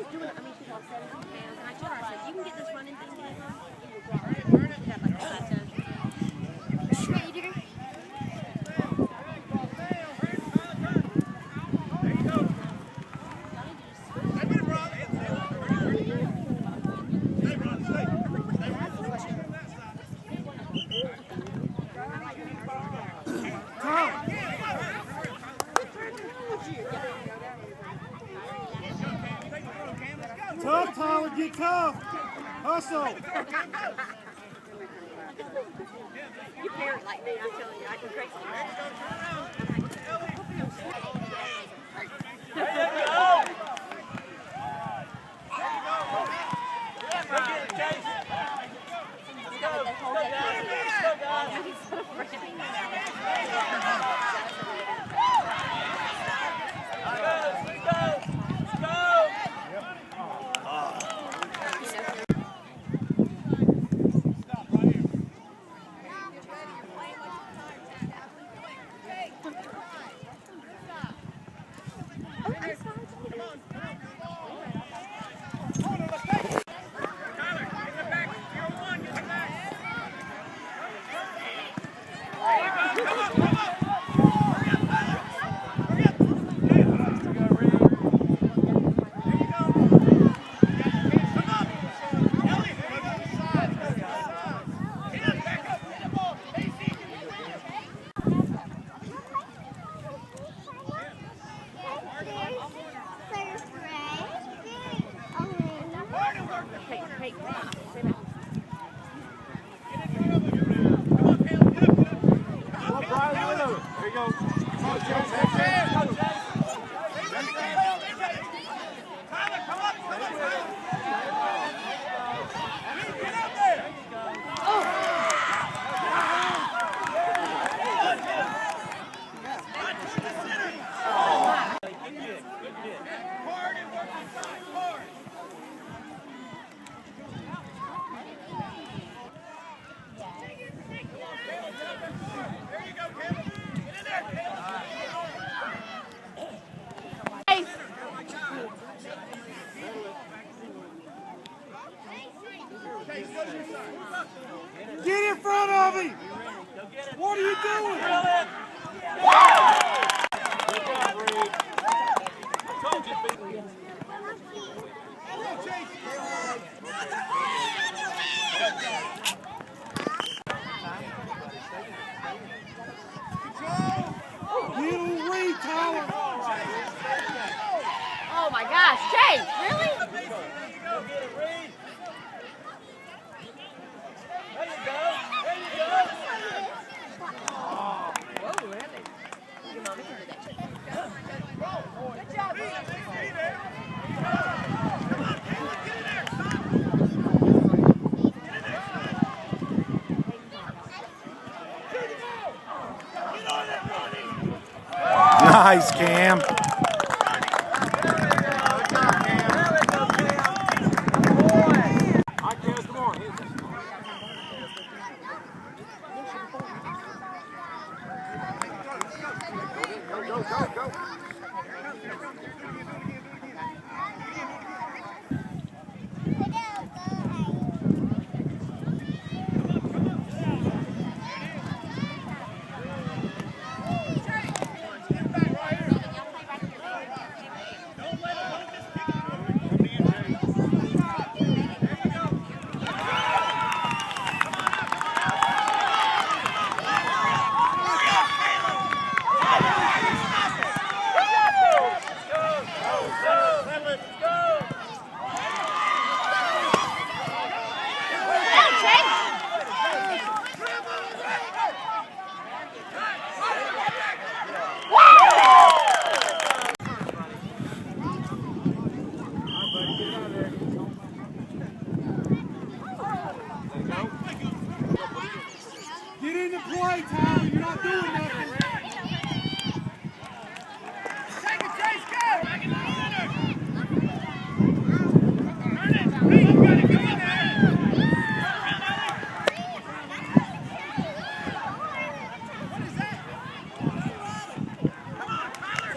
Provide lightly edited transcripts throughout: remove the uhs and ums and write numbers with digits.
she's doing it. I mean, she's all 17 pounds. And I told her, I said, you can get this running thing down. You will drop it. She had like a plateau. Tough, Tyler, get tough. Hustle. You parent like me, I'm telling you, I can crazy. Get in front of him! What are you doing? Little Reed, Tyler! Oh my gosh, Chase, really? Nice, Cam. Go. Get into play, Tyler. You're not doing nothing. Take it, Chase, go! Turn it! Reed, you gotta go in there! What is that? Come on, Tyler!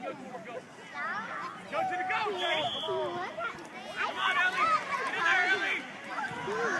Go to the goal, Jake. Come on, Ellie. Get in there, Ellie.